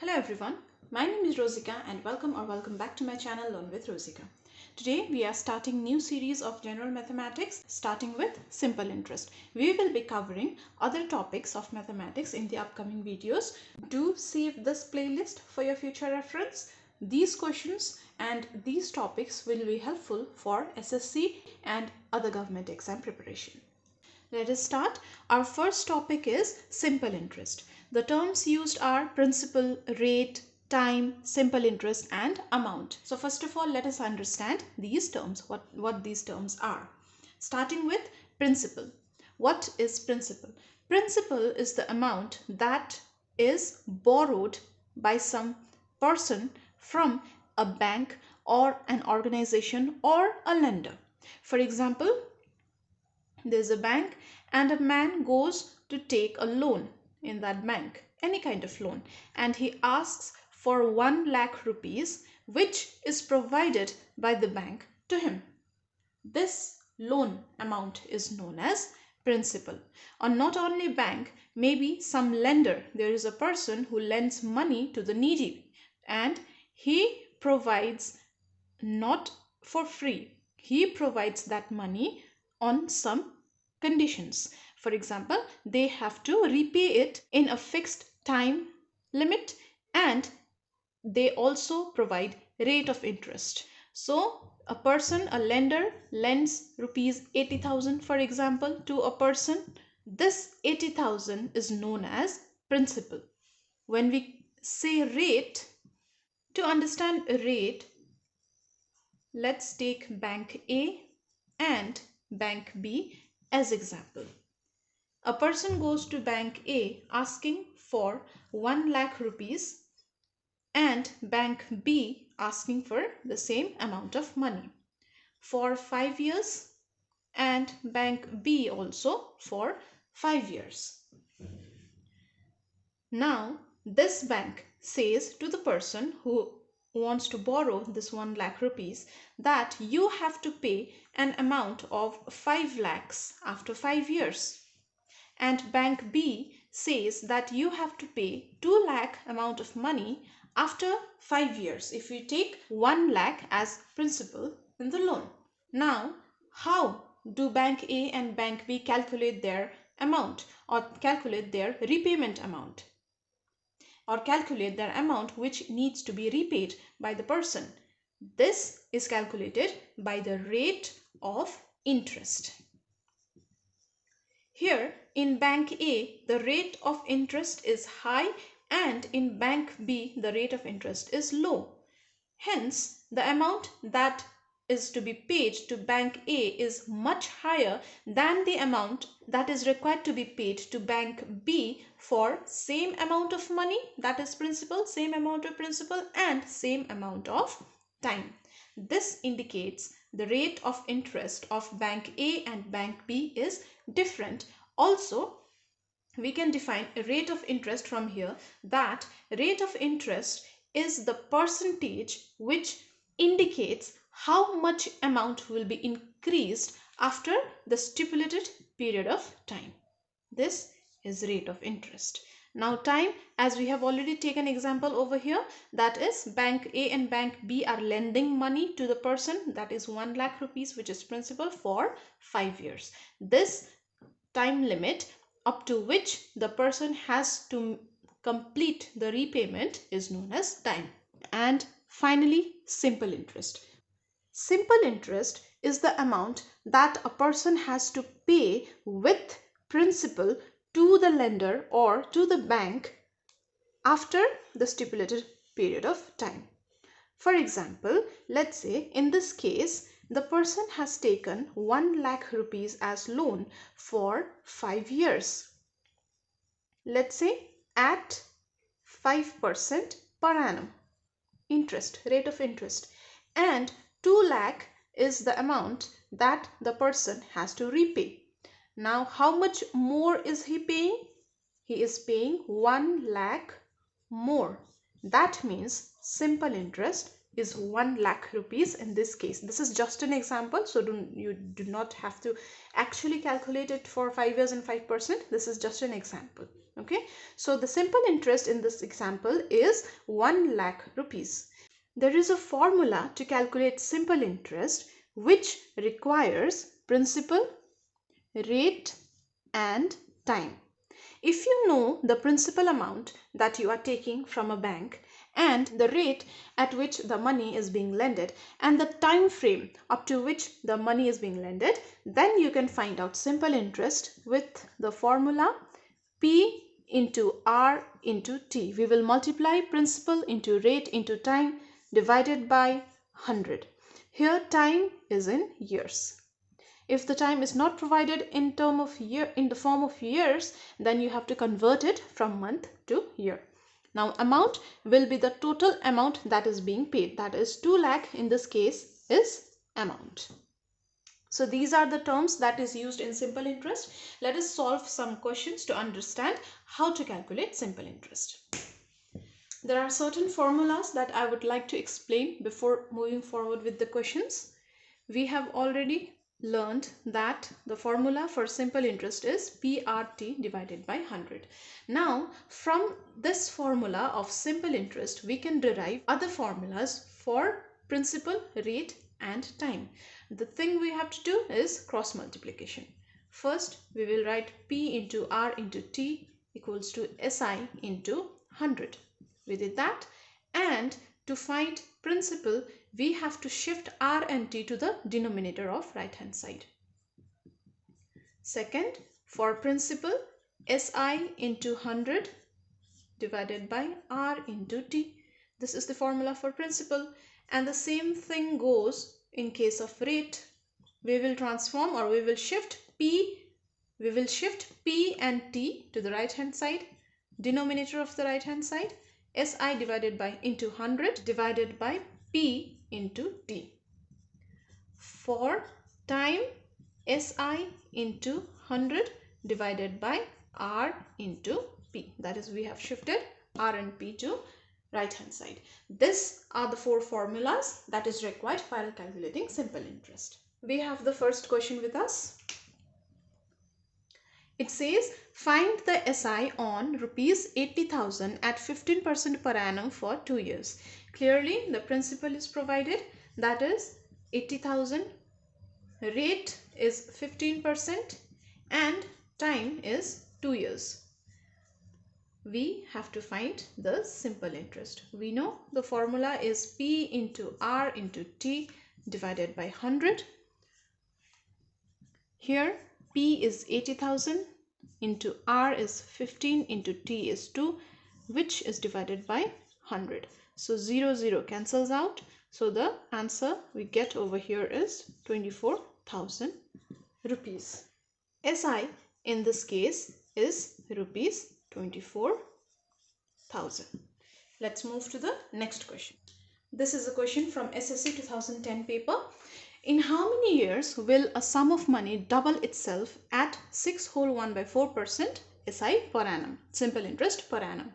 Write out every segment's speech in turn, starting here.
Hello everyone, my name is Rosika and welcome back to my channel Learn with Rosika. Today we are starting new series of general mathematics starting with simple interest. We will be covering other topics of mathematics in the upcoming videos. Do save this playlist for your future reference. These questions and these topics will be helpful for SSC and other government exam preparation. Let us start. Our first topic is simple interest. The terms used are principal, rate, time, simple interest and amount. So first of all, let us understand these terms, what these terms are. Starting with principal. What is principal? Principal is the amount that is borrowed by some person from a bank or an organization or a lender. For example, there's a bank and a man goes to take a loan in that bank, any kind of loan, and he asks for 1 lakh rupees, which is provided by the bank to him. This loan amount is known as principal. Or not only bank, maybe some lender. There is a person who lends money to the needy and he provides not for free. He provides that money on some conditions. For example, they have to repay it in a fixed time limit and they also provide rate of interest. So a person, a lender lends rupees 80,000 for example to a person. This 80,000 is known as principal. When we say rate, to understand a rate, let's take bank A and bank B as example. A person goes to bank A asking for 1 lakh rupees and bank B asking for the same amount of money for 5 years and bank B also for 5 years. Now this bank says to the person who wants to borrow this 1 lakh rupees that you have to pay an amount of 5 lakhs after 5 years. And bank B says that you have to pay 2 lakh amount of money after 5 years if you take 1 lakh as principal in the loan. Now, how do bank A and bank B calculate their amount or calculate their repayment amount or calculate their amount which needs to be repaid by the person? This is calculated by the rate of interest. Here in bank A, the rate of interest is high and in bank B, the rate of interest is low. Hence, the amount that is to be paid to bank A is much higher than the amount that is required to be paid to bank B for same amount of money, that is principal, same amount of principal and same amount of time. This indicates the rate of interest of bank A and bank B is different. Also, we can define a rate of interest from here, that rate of interest is the percentage which indicates how much amount will be increased after the stipulated period of time. This is rate of interest. Now time, as we have already taken example over here, that is bank A and bank B are lending money to the person, that is 1 lakh rupees which is principal for 5 years. This time limit up to which the person has to complete the repayment is known as time. And finally, simple interest. Simple interest is the amount that a person has to pay with principal to the lender or to the bank after the stipulated period of time. For example, let's say in this case, the person has taken 1 lakh rupees as loan for 5 years. Let's say at 5% per annum interest, rate of interest, and 2 lakh is the amount that the person has to repay. Now, how much more is he paying? He is paying 1 lakh more. That means simple interest is 1 lakh rupees in this case. This is just an example, so you do not have to actually calculate it for 5 years and 5%. This is just an example. Okay, so the simple interest in this example is 1 lakh rupees. There is a formula to calculate simple interest which requires principal, rate and time. If you know the principal amount that you are taking from a bank and the rate at which the money is being lended and the time frame up to which the money is being lended, then you can find out simple interest with the formula P into R into T. We will multiply principal into rate into time divided by 100. Here time is in years. If the time is not provided in the form of years, then you have to convert it from month to year. Now amount will be the total amount that is being paid. That is 2 lakh in this case is amount. So these are the terms that is used in simple interest. Let us solve some questions to understand how to calculate simple interest. There are certain formulas that I would like to explain before moving forward with the questions. We have already learned that the formula for simple interest is PRT divided by 100. Now from this formula of simple interest we can derive other formulas for principal, rate and time. The thing we have to do is cross multiplication. First we will write P into R into T equals to SI into 100. We did that, and to find principal we have to shift R and T to the denominator of right hand side. Second, for principal, SI into 100 divided by R into T. This is the formula for principal, and the same thing goes in case of rate. We will transform, or we will shift P and T to the right hand side, denominator of the right hand side, SI divided by into 100 divided by P into T. For time, SI into 100 divided by R into P. That is, we have shifted R and P to right hand side. These are the 4 formulas that is required while calculating simple interest. We have the first question with us. It says find the SI on rupees 80,000 at 15% per annum for 2 years. Clearly the principal is provided, that is 80,000, rate is 15% and time is 2 years. We have to find the simple interest. We know the formula is P into R into T divided by 100. Here P is 80,000 into R is 15 into T is 2, which is divided by 100. So 0, 0 cancels out. So the answer we get over here is 24,000 rupees. SI in this case is rupees 24,000. Let's move to the next question. This is a question from SSC 2010 paper. In how many years will a sum of money double itself at 6 whole 1 by 4% SI per annum, simple interest per annum?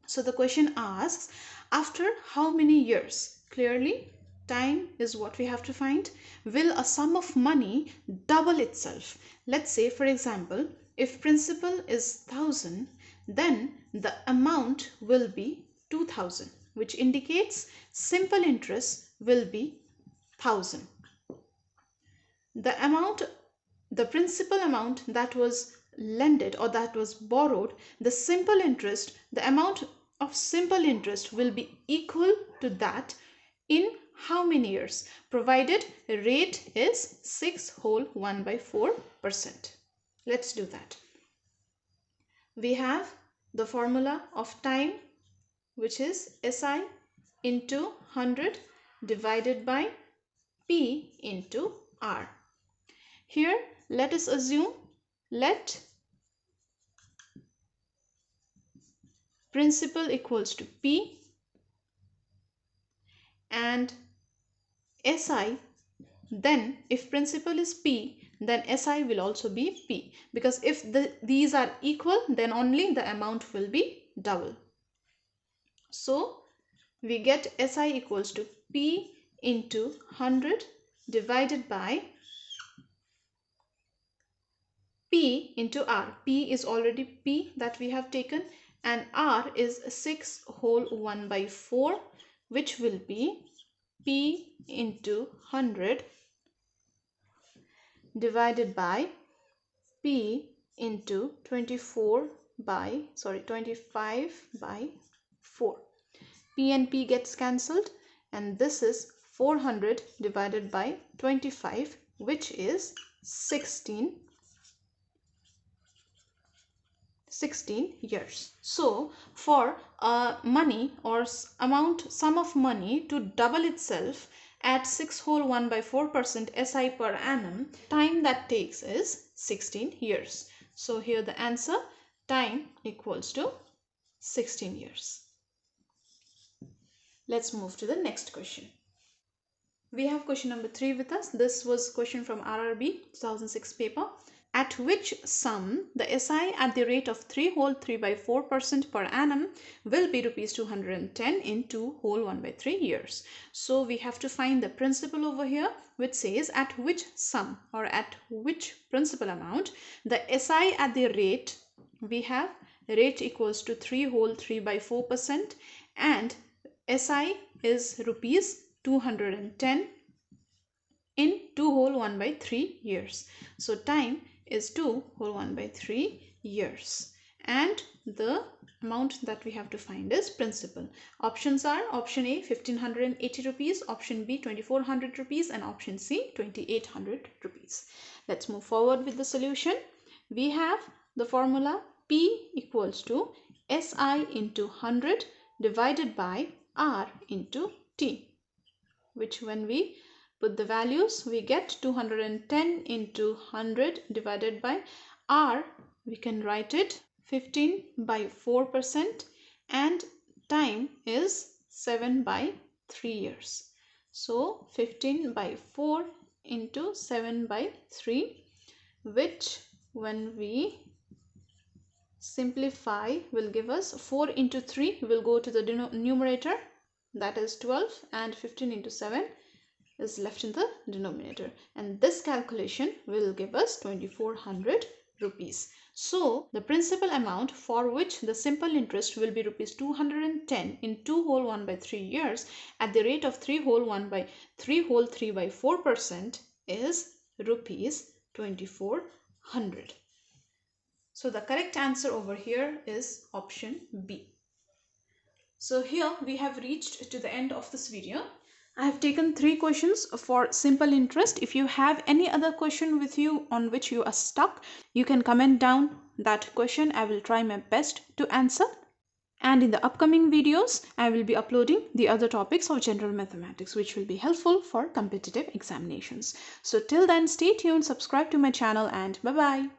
So the question asks, after how many years? Clearly time is what we have to find. Will a sum of money double itself? Let's say, for example, if principal is 1,000, then the amount will be 2,000, which indicates simple interest will be 1,000. The principal amount that was lended or that was borrowed, the amount of simple interest will be equal to that in how many years, provided rate is 6 whole 1 by 4%. Let's do that. We have the formula of time, which is SI into 100 divided by P into R. Here let us assume, let principal equals to P and SI, then if principal is P, then SI will also be P, because if these are equal, then only the amount will be double. So we get SI equals to P into 100 divided by P into R. P is already P that we have taken, and R is 6 whole 1 by 4, which will be P into 100 divided by P into 25 by 4. P and P gets cancelled, and this is 400 divided by 25, which is 16 years. So for money or sum of money to double itself at 6 whole 1 by 4% SI per annum, time that takes is 16 years. So here the answer, time equals to 16 years. Let's move to the next question. We have question number 3 with us. This was question from RRB 2006 paper. At which sum the SI at the rate of 3 whole 3 by 4% per annum will be rupees 210 in 2 whole 1 by 3 years. So we have to find the principal over here, which says at which sum or at which principal amount the SI at the rate, we have rate equals to 3 whole 3 by 4% and SI is rupees 210 in 2 whole 1 by 3 years. So time is 2 whole 1 by 3 years, and the amount that we have to find is principal. Options are option A 1580 rupees, option B 2400 rupees, and option C 2800 rupees. Let's move forward with the solution. We have the formula P equals to SI into 100 divided by R into T, which when we put the values, we get 210 into 100 divided by R. We can write it 15 by 4% and time is 7 by 3 years. So 15 by 4 into 7 by 3, which when we simplify will give us 4 into 3 will go to the numerator, that is 12, and 15 into 7 is left in the denominator, and this calculation will give us 2400 rupees. So the principal amount for which the simple interest will be rupees 210 in 2 whole 1 by 3 years at the rate of 3 whole 3 by 4% is rupees 2400. So the correct answer over here is option B. So here we have reached to the end of this video. I have taken 3 questions for simple interest. If you have any other question with you on which you are stuck, you can comment down that question. I will try my best to answer. And in the upcoming videos, I will be uploading the other topics of general mathematics, which will be helpful for competitive examinations. So till then, stay tuned, subscribe to my channel, and bye-bye.